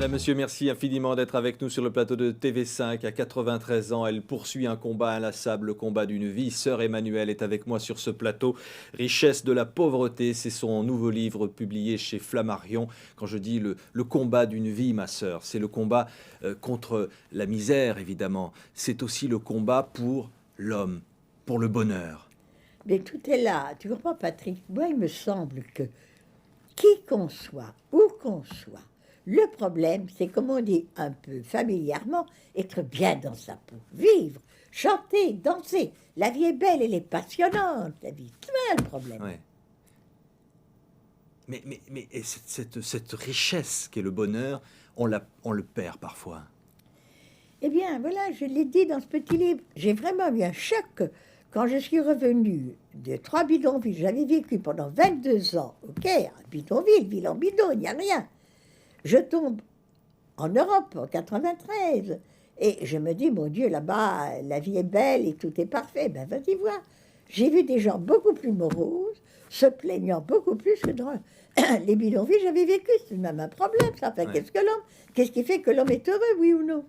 Madame, Monsieur, merci infiniment d'être avec nous sur le plateau de TV5. À 93 ans, elle poursuit un combat inlassable, le combat d'une vie. Sœur Emmanuelle est avec moi sur ce plateau. Richesse de la pauvreté, c'est son nouveau livre publié chez Flammarion. Quand je dis le combat d'une vie, ma sœur, c'est le combat contre la misère, évidemment. C'est aussi le combat pour l'homme, pour le bonheur. Mais tout est là. Tu comprends, Patrick? Moi, il me semble que qui qu'on soit, où qu'on soit, le problème, c'est, comme on dit un peu familièrement, être bien dans sa peau, vivre, chanter, danser. La vie est belle, elle est passionnante, la vie. C'est ça le problème. Ouais. Mais et cette richesse qu'est le bonheur, on le perd parfois. Eh bien, voilà, je l'ai dit dans ce petit livre. J'ai vraiment eu un choc quand je suis revenue de 3 bidonvilles. J'avais vécu pendant 22 ans, ok, à bidonville, ville en bidon, il n'y a rien. Je tombe en Europe, en 93, et je me dis, mon Dieu, là-bas, la vie est belle et tout est parfait. Ben, vas-y voir. J'ai vu des gens beaucoup plus moroses, se plaignant beaucoup plus que dans les bidonvilles j'avais vécu. C'est même un problème, ça. Enfin, Ouais. qu'est-ce qui fait que l'homme est heureux, oui ou non?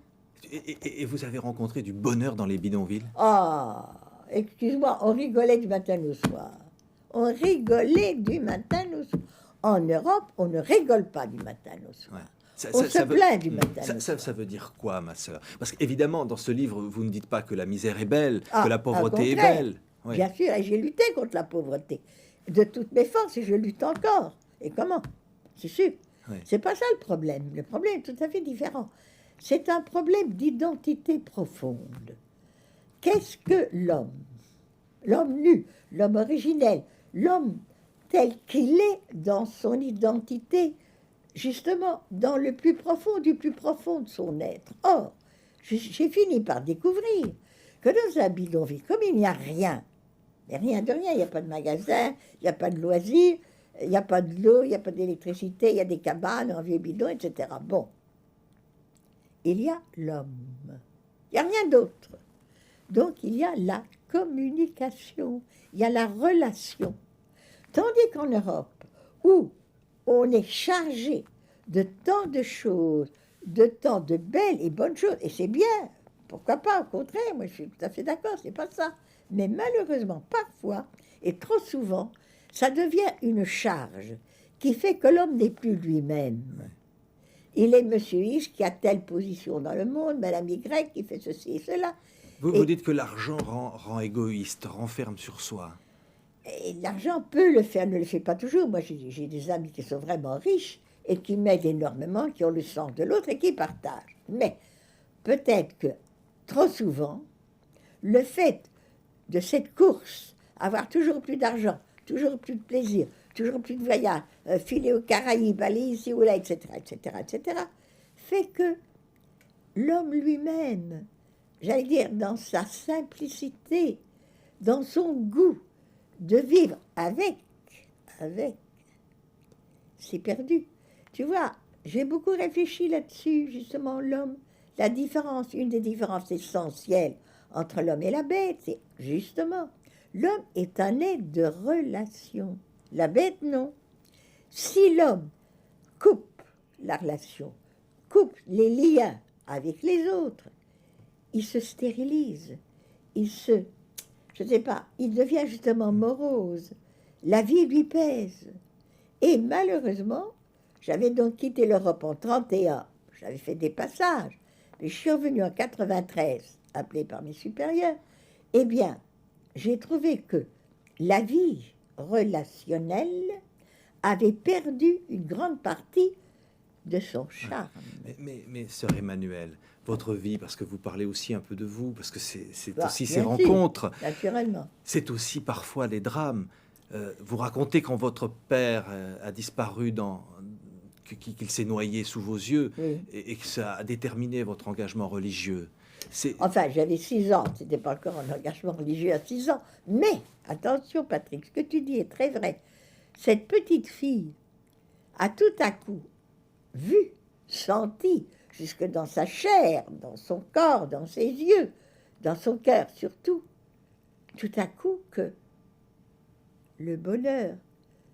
Et vous avez rencontré du bonheur dans les bidonvilles? Ah, excuse-moi, on rigolait du matin au soir. On rigolait du matin au soir. En Europe, on ne rigole pas du matin au soir. Ouais. On se plaint du matin au soir. Ça veut dire quoi, ma sœur? Parce qu'évidemment, dans ce livre, vous ne dites pas que la misère est belle, Ah, que la au pauvreté est contraire. belle. Ouais. Bien sûr, et j'ai lutté contre la pauvreté. De toutes mes forces, et je lutte encore. Et comment? C'est sûr. Ouais. C'est pas ça le problème. Le problème est tout à fait différent. C'est un problème d'identité profonde. Qu'est-ce que l'homme? L'homme nu, l'homme originel, l'homme tel qu'il est dans son identité, justement, dans le plus profond du plus profond de son être. Or, j'ai fini par découvrir que dans un bidonville, comme il n'y a rien, il n'y a rien de rien, il n'y a pas de magasin, il n'y a pas de loisirs, il n'y a pas de l'eau, il n'y a pas d'électricité, il y a des cabanes en vieux bidon, etc. Bon, il y a l'homme, il n'y a rien d'autre. Donc il y a la communication, il y a la relation. Tandis qu'en Europe, où on est chargé de tant de choses, de tant de belles et bonnes choses, et c'est bien, pourquoi pas, au contraire, moi je suis tout à fait d'accord, c'est pas ça. Mais malheureusement, parfois, et trop souvent, ça devient une charge qui fait que l'homme n'est plus lui-même. Il est Monsieur X qui a telle position dans le monde, Madame Y qui fait ceci et cela. Vous dites que l'argent rend égoïste, renferme sur soi. Et l'argent peut le faire, ne le fait pas toujours. Moi, j'ai des amis qui sont vraiment riches et qui m'aident énormément, qui ont le sens de l'autre et qui partagent. Mais peut-être que trop souvent, le fait de cette course, avoir toujours plus d'argent, toujours plus de plaisir, toujours plus de voyages, filer aux Caraïbes, aller ici ou là, etc., etc., etc., fait que l'homme lui-même, j'allais dire, dans sa simplicité, dans son goût de vivre avec, c'est perdu. Tu vois, j'ai beaucoup réfléchi là-dessus, justement, l'homme. La différence, une des différences essentielles entre l'homme et la bête, c'est justement, l'homme est un être de relation. La bête, non. Si l'homme coupe la relation, coupe les liens avec les autres, il se stérilise, je ne sais pas, il devient justement morose. La vie lui pèse. Et malheureusement, j'avais donc quitté l'Europe en 31. J'avais fait des passages. Mais je suis revenue en 93, appelée par mes supérieurs. Eh bien, j'ai trouvé que la vie relationnelle avait perdu une grande partie de son charme. Mais sœur Emmanuelle, votre vie, parce que vous parlez aussi un peu de vous, parce que c'est Bah, aussi bien ces sûr, rencontres, naturellement. c'est aussi parfois les drames. Vous racontez quand votre père a disparu, qu'il s'est noyé sous vos yeux, Oui. et que ça a déterminé votre engagement religieux. Enfin, j'avais 6 ans, c'était pas encore un engagement religieux à 6 ans. Mais, attention Patrick, ce que tu dis est très vrai. Cette petite fille a tout à coup vu, senti, jusque dans sa chair, dans son corps, dans ses yeux, dans son cœur surtout, tout à coup que le bonheur,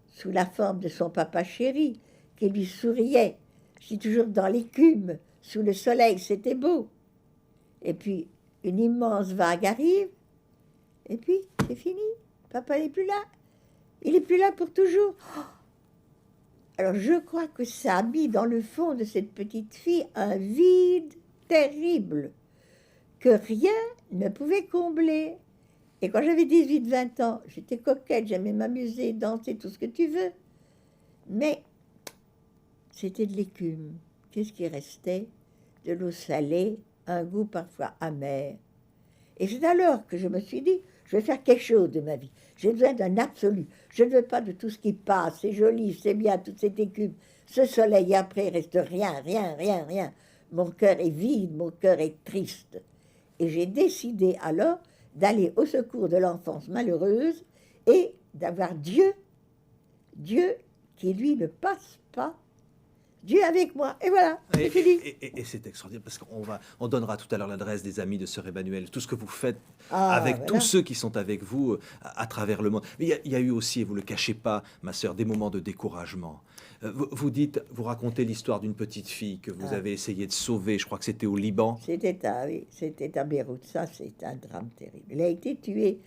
sous la forme de son papa chéri, qui lui souriait Je dis toujours dans l'écume, sous le soleil, c'était beau. Et puis, une immense vague arrive, et puis, c'est fini. Papa n'est plus là. Il n'est plus là pour toujours. Oh, alors, je crois que ça a mis dans le fond de cette petite fille un vide terrible que rien ne pouvait combler. Et quand j'avais 18-20 ans, j'étais coquette, j'aimais m'amuser, danser, tout ce que tu veux. Mais c'était de l'écume. Qu'est-ce qui restait? De l'eau salée, un goût parfois amer. Et c'est alors que je me suis dit, je vais faire quelque chose de ma vie. J'ai besoin d'un absolu. Je ne veux pas de tout ce qui passe, c'est joli, c'est bien, toute cette écume. Ce soleil, après, il reste rien, rien, rien, rien. Mon cœur est vide, mon cœur est triste. Et j'ai décidé alors d'aller au secours de l'enfance malheureuse et d'avoir Dieu qui lui ne passe pas, Dieu avec moi, et voilà, c'est fini. Et c'est extraordinaire, parce on donnera tout à l'heure l'adresse des amis de Sœur Emmanuelle, tout ce que vous faites avec voilà. tous ceux qui sont avec vous à travers le monde. Mais il y a eu aussi, et vous ne le cachez pas, ma sœur, des moments de découragement. Vous racontez l'histoire d'une petite fille que vous avez essayé de sauver, je crois que c'était au Liban. C'était à Beyrouth, ça c'est un drame terrible. Elle a été tuée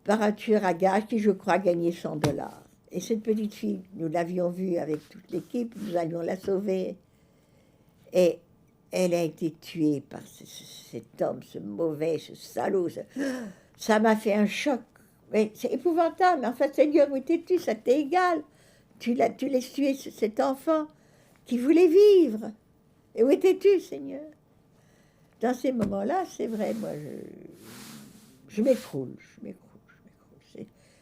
par un tueur à gages qui, je crois, a gagné $100. Et cette petite fille, nous l'avions vue avec toute l'équipe, nous allions la sauver. Et elle a été tuée par cet homme, ce mauvais, ce salaud. Ça m'a fait un choc. Mais c'est épouvantable. Mais en fait, Seigneur, où étais-tu? Ça t'est égal. Tu laisses tuer cet enfant qui voulait vivre. Et où étais-tu, Seigneur? Dans ces moments-là, c'est vrai, moi, je m'écroule.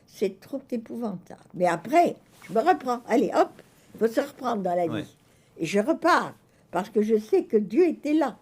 C'est trop épouvantable. Mais après, je me reprends. Allez, hop, il faut se reprendre dans la vie. Ouais. Et je repars, parce que je sais que Dieu était là.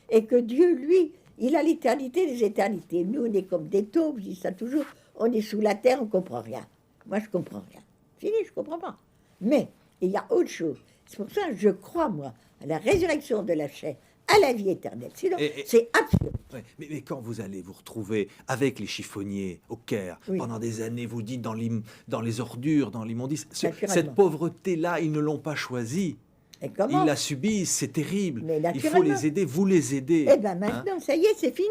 Et que Dieu, lui, il a l'éternité des éternités. Nous, on est comme des taupes, je dis ça toujours. On est sous la terre, on ne comprend rien. Moi, je ne comprends rien. Fini, je ne comprends pas. Mais il y a autre chose. C'est pour ça que je crois, moi, à la résurrection de la chair, à la vie éternelle. Sinon, c'est absurde. Ouais, mais quand vous allez vous retrouver avec les chiffonniers au Caire, Oui. pendant des années, vous dites dans les ordures, dans l'immondice, Naturellement. cette pauvreté-là, ils ne l'ont pas choisie. Et comment? Ils la subissent, c'est terrible. Mais Il faut naturellement. les aider, vous les aidez. Eh bien maintenant, ça y est, c'est fini.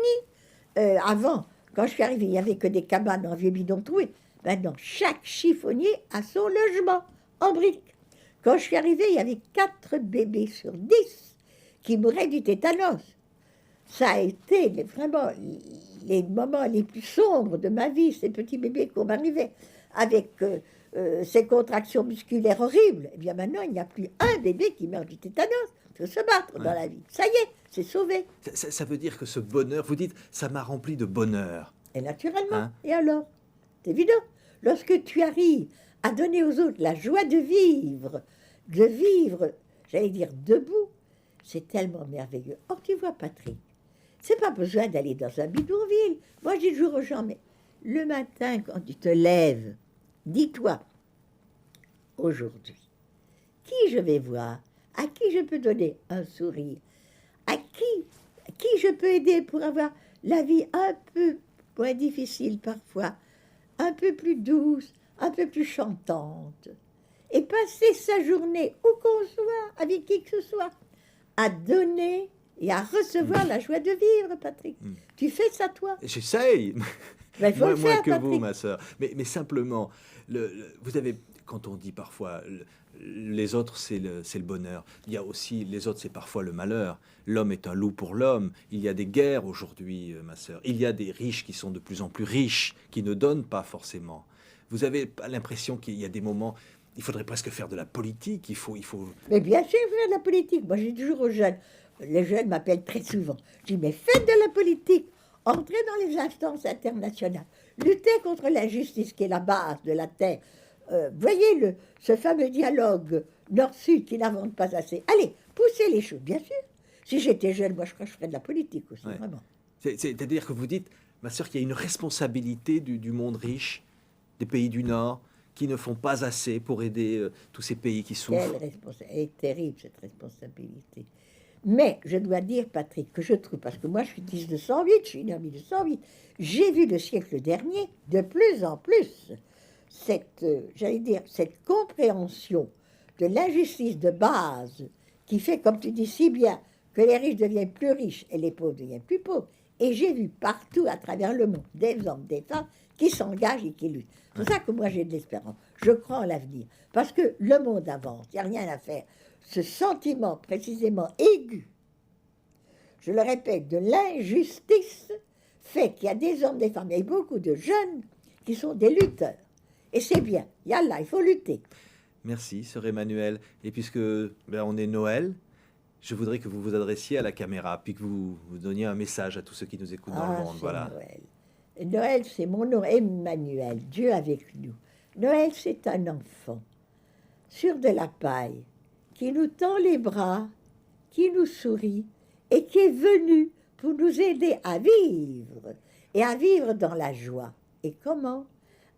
Avant, quand je suis arrivée, il n'y avait que des cabanes en vieux bidon troué. Maintenant, chaque chiffonnier a son logement en briques. Quand je suis arrivée, il y avait 4 bébés sur 10 qui mouraient du tétanos. Ça a été vraiment les moments les plus sombres de ma vie, ces petits bébés qu'on m'arrivait avec ces contractions musculaires horribles. Eh bien maintenant, il n'y a plus un bébé qui meurt du tétanos. Il faut se battre dans la vie. Ça y est, c'est sauvé. Ça veut dire que ce bonheur, vous dites, ça m'a rempli de bonheur. Et naturellement. Hein? Et alors? C'est évident. Lorsque tu arrives à donner aux autres la joie de vivre, j'allais dire, debout, c'est tellement merveilleux. Or, tu vois, Patrick, c'est pas besoin d'aller dans un bidonville. Moi, je dis toujours aux gens, mais le matin, quand tu te lèves, dis-toi, aujourd'hui, qui je vais voir, à qui je peux donner un sourire, à qui je peux aider pour avoir la vie un peu moins difficile parfois, un peu plus douce, un peu plus chantante, et passer sa journée où qu'on soit, avec qui que ce soit, à donner et à recevoir la joie de vivre, Patrick. Tu fais ça, toi? J'essaye. Ben, il faut le Moins faire, que vous, Patrick. ma sœur. Mais simplement, vous avez, quand on dit parfois, les autres, c'est le bonheur. Il y a aussi, les autres, c'est parfois le malheur. L'homme est un loup pour l'homme. Il y a des guerres aujourd'hui, ma sœur. Il y a des riches qui sont de plus en plus riches, qui ne donnent pas forcément. Vous avez pas l'impression qu'il y a des moments, il faudrait presque faire de la politique. Il faut. Mais bien sûr, je fais de la politique. Moi, je dis toujours aux jeunes, les jeunes m'appellent très souvent. Je dis, mais faites de la politique. Entrez dans les instances internationales. Luttez contre l'injustice qui est la base de la terre. Voyez ce fameux dialogue Nord-Sud qui n'avance pas assez. Allez, poussez les choses, bien sûr. Si j'étais jeune, moi, je crois que je ferais de la politique aussi, Ouais. vraiment. C'est-à-dire que vous dites, ma sœur, qu'il y a une responsabilité du monde riche, des pays du Nord, qui ne font pas assez pour aider tous ces pays qui souffrent. Quelle responsabilité. Elle est terrible, cette responsabilité. Mais je dois dire, Patrick, que je trouve, parce que moi je suis 1908, je suis né en 1908, j'ai vu le siècle dernier, de plus en plus, cette compréhension de l'injustice de base qui fait, comme tu dis si bien, que les riches deviennent plus riches et les pauvres deviennent plus pauvres. Et j'ai vu partout à travers le monde des hommes, des femmes qui s'engagent et qui luttent. C'est pour ça que moi j'ai de l'espérance. Je crois en l'avenir. Parce que le monde avance, il n'y a rien à faire. Ce sentiment précisément aigu, je le répète, de l'injustice fait qu'il y a des hommes, des femmes, et beaucoup de jeunes qui sont des lutteurs. Et c'est bien. Yallah, il faut lutter. Merci, sœur Emmanuel. Et puisque on est Noël, je voudrais que vous vous adressiez à la caméra, puis que vous donniez un message à tous ceux qui nous écoutent dans le monde. C'est Voilà. Noël. Noël, c'est mon nom, Emmanuel, Dieu avec nous. Noël, c'est un enfant sur de la paille qui nous tend les bras, qui nous sourit et qui est venu pour nous aider à vivre et à vivre dans la joie. Et comment?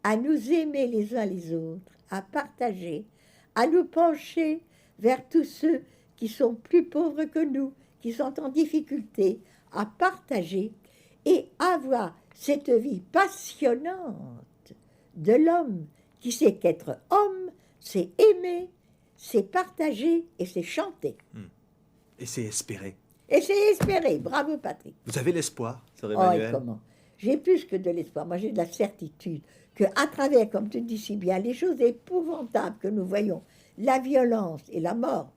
À nous aimer les uns les autres, à partager, à nous pencher vers tous ceux qui sont plus pauvres que nous, qui sont en difficulté, à partager et avoir cette vie passionnante de l'homme qui sait qu'être homme, c'est aimer, c'est partager et c'est chanter. Et c'est espérer. Et c'est espérer. Bravo, Patrick. Vous avez l'espoir, sœur Oh, Emmanuel? et comment? J'ai plus que de l'espoir. Moi, j'ai de la certitude qu'à travers, comme tu dis si bien, les choses épouvantables que nous voyons, la violence et la mort.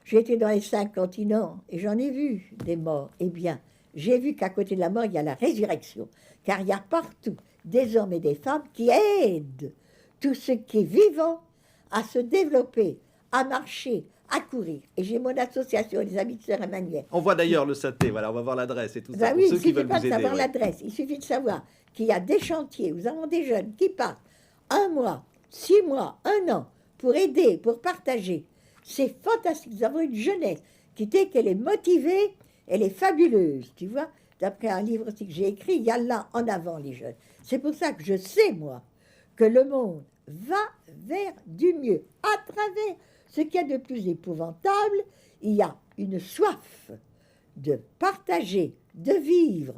J'ai été dans les 5 continents et j'en ai vu des morts. Eh bien, j'ai vu qu'à côté de la mort, il y a la résurrection. Car il y a partout des hommes et des femmes qui aident tout ce qui est vivant à se développer, à marcher, à courir. Et j'ai mon association, les Amis de Sœur Emmanuel. On voit d'ailleurs le synthé, voilà, on va voir l'adresse et tout ça. Ben Pour oui, ceux il qui suffit veulent pas vous de aider. savoir Ouais. l'adresse. Il suffit de savoir qu'il y a des chantiers. Nous avons des jeunes qui partent 1 mois, 6 mois, 1 an pour aider, pour partager. C'est fantastique. Nous avons une jeunesse qui, dès qu'elle est motivée, elle est fabuleuse. Tu vois, d'après un livre aussi que j'ai écrit, il y a là en avant les jeunes. C'est pour ça que je sais, moi, que le monde va vers du mieux. À travers ce qu'il y a de plus épouvantable, il y a une soif de partager, de vivre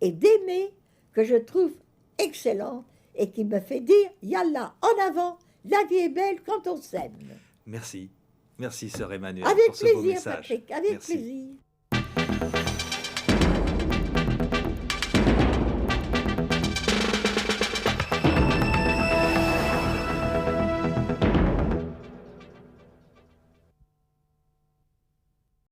et d'aimer que je trouve excellente et qui me fait dire, Yallah, en avant, la vie est belle quand on s'aime. Merci. Merci, sœur Emmanuel, Avec pour ce beau plaisir, message. Patrick, avec Merci. plaisir.